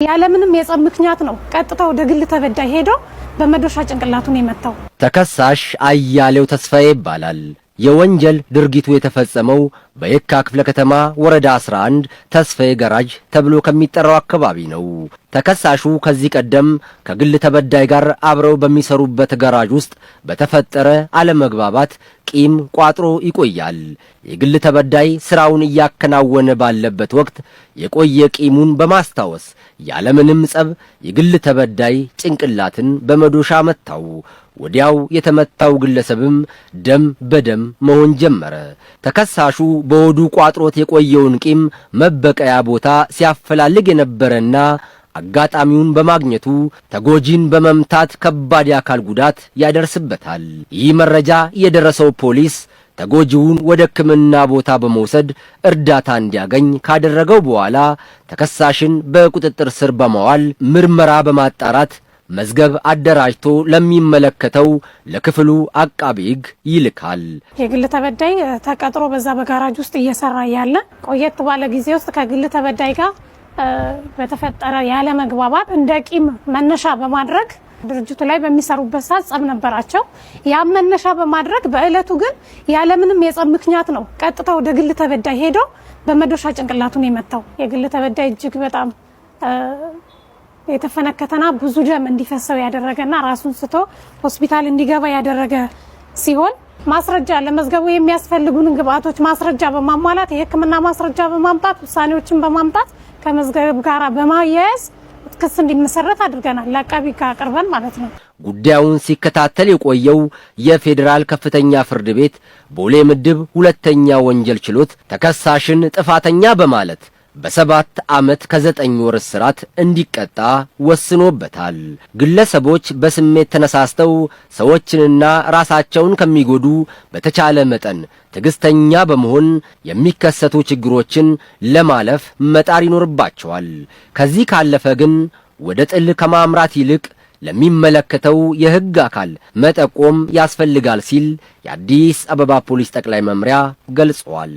ያለምንም የጸብ ምክንያት ነው ቀጥታ ወደ ግል ተበዳይ ሄዶ በመዶሻ ጭንቅላቱን የመታው። ተከሳሽ አያሌው ተስፋዬ ይባላል። የወንጀል ድርጊቱ የተፈጸመው በየካ ክፍለ ከተማ ወረዳ 11 ተስፋዬ ገራጅ ተብሎ ከሚጠራው አካባቢ ነው። ተከሳሹ ከዚህ ቀደም ከግል ተበዳይ ጋር አብረው በሚሰሩበት ገራጅ ውስጥ በተፈጠረ አለመግባባት ቂም ቋጥሮ ይቆያል። የግል ተበዳይ ስራውን እያከናወነ ባለበት ወቅት የቆየ ቂሙን በማስታወስ ያለምንም ጸብ የግል ተበዳይ ጭንቅላትን በመዶሻ መታው። ወዲያው የተመታው ግለሰብም ደም በደም መሆን ጀመረ። ተከሳሹ በሆዱ ቋጥሮት የቆየውን ቂም መበቀያ ቦታ ሲያፈላልግ የነበረና አጋጣሚውን በማግኘቱ ተጎጂን በመምታት ከባድ የአካል ጉዳት ያደርስበታል። ይህ መረጃ የደረሰው ፖሊስ ተጎጂውን ወደ ሕክምና ቦታ በመውሰድ እርዳታ እንዲያገኝ ካደረገው በኋላ ተከሳሽን በቁጥጥር ስር በማዋል ምርመራ በማጣራት መዝገብ አደራጅቶ ለሚመለከተው ለክፍሉ አቃቤ ሕግ ይልካል። የግል ተበዳይ ተቀጥሮ በዛ በጋራጅ ውስጥ እየሰራ ያለ ቆየት ባለ ጊዜ ውስጥ ከግል ተበዳይ ጋር በተፈጠረ ያለ መግባባት እንደ ቂም መነሻ በማድረግ ድርጅቱ ላይ በሚሰሩበት ሰዓት ጸብ ነበራቸው። ያ መነሻ በማድረግ በእለቱ ግን ያለምንም የጸብ ምክንያት ነው ቀጥታ ወደ ግል ተበዳይ ሄዶ በመዶሻ ጭንቅላቱን የመታው። የግል ተበዳይ እጅግ በጣም የተፈነከተና ብዙ ደም እንዲፈሰው ያደረገና ራሱን ስቶ ሆስፒታል እንዲገባ ያደረገ ሲሆን ማስረጃ ለመዝገቡ የሚያስፈልጉን ግብአቶች ማስረጃ በማሟላት የሕክምና ማስረጃ በማምጣት ውሳኔዎችን በማምጣት ከመዝገብ ጋር በማያያዝ ክስ እንዲመሰረት አድርገናል። ለአቃቤ ሕግ አቅርበን ማለት ነው። ጉዳዩን ሲከታተል የቆየው የፌዴራል ከፍተኛ ፍርድ ቤት ቦሌ ምድብ ሁለተኛ ወንጀል ችሎት ተከሳሽን ጥፋተኛ በማለት በ7 ዓመት ከ9 ወር እስራት እንዲቀጣ ወስኖበታል። ግለሰቦች በስሜት ተነሳስተው ሰዎችንና ራሳቸውን ከሚጎዱ በተቻለ መጠን ትዕግስተኛ በመሆን የሚከሰቱ ችግሮችን ለማለፍ መጣር ይኖርባቸዋል። ከዚህ ካለፈ ግን ወደ ጥል ከማምራት ይልቅ ለሚመለከተው የሕግ አካል መጠቆም ያስፈልጋል ሲል የአዲስ አበባ ፖሊስ ጠቅላይ መምሪያ ገልጿል።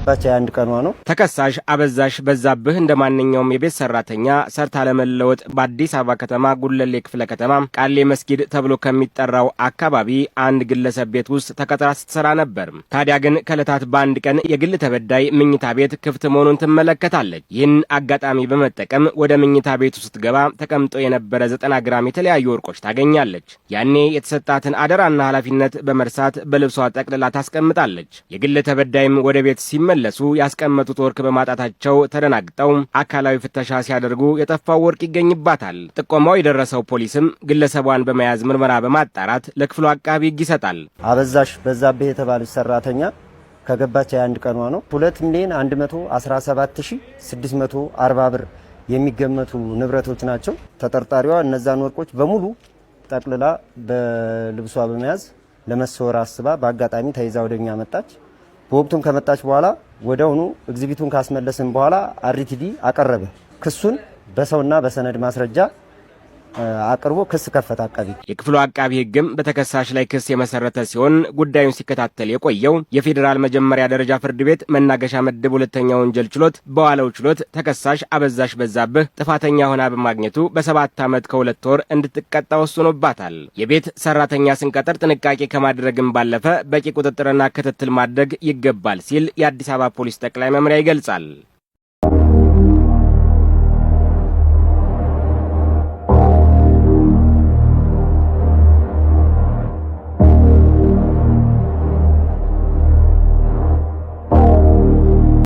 በአንድ ቀኗ ነው። ተከሳሽ አበዛሽ በዛብህ እንደማንኛውም የቤት ሰራተኛ ሰርታ ለመለወጥ በአዲስ አበባ ከተማ ጉለሌ ክፍለ ከተማ ቃሌ መስጊድ ተብሎ ከሚጠራው አካባቢ አንድ ግለሰብ ቤት ውስጥ ተቀጥራ ስትሰራ ነበር። ታዲያ ግን ከዕለታት በአንድ ቀን የግል ተበዳይ መኝታ ቤት ክፍት መሆኑን ትመለከታለች። ይህን አጋጣሚ በመጠቀም ወደ መኝታ ቤቱ ስትገባ ተቀምጦ የነበረ 90 ግራም የተለያዩ ወርቆች ታገኛለች። ያኔ የተሰጣትን አደራና ኃላፊነት በመርሳት በልብሷ ጠቅልላ ታስቀምጣለች። የግል ተበዳይም ወደ ቤት መለሱ ያስቀመጡት ወርቅ በማጣታቸው ተደናግጠው አካላዊ ፍተሻ ሲያደርጉ የጠፋው ወርቅ ይገኝባታል። ጥቆማው የደረሰው ፖሊስም ግለሰቧን በመያዝ ምርመራ በማጣራት ለክፍሉ አቃቤ ሕግ ይሰጣል። አበዛሽ በዛብህ የተባለች ሰራተኛ ከገባች የአንድ ቀኗ ነው። 2,117,640 ብር የሚገመቱ ንብረቶች ናቸው። ተጠርጣሪዋ እነዛን ወርቆች በሙሉ ጠቅልላ በልብሷ በመያዝ ለመሰወር አስባ በአጋጣሚ ተይዛ ወደኛ መጣች። በወቅቱም ከመጣች በኋላ ወዲያውኑ ኤግዚቢቱን ካስመለስን በኋላ አርቲዲ አቀረበ። ክሱን በሰውና በሰነድ ማስረጃ አቅርቦ ክስ ከፈተ አቃቤ። የክፍሉ አቃቤ ሕግም በተከሳሽ ላይ ክስ የመሰረተ ሲሆን ጉዳዩን ሲከታተል የቆየው የፌዴራል መጀመሪያ ደረጃ ፍርድ ቤት መናገሻ ምድብ ሁለተኛ ወንጀል ችሎት በዋለው ችሎት ተከሳሽ አበዛሽ በዛብህ ጥፋተኛ ሆና በማግኘቱ በ7 ዓመት ከ2 ወር እንድትቀጣ ወስኖባታል። የቤት ሰራተኛ ስንቀጥር ጥንቃቄ ከማድረግም ባለፈ በቂ ቁጥጥርና ክትትል ማድረግ ይገባል ሲል የአዲስ አበባ ፖሊስ ጠቅላይ መምሪያ ይገልጻል።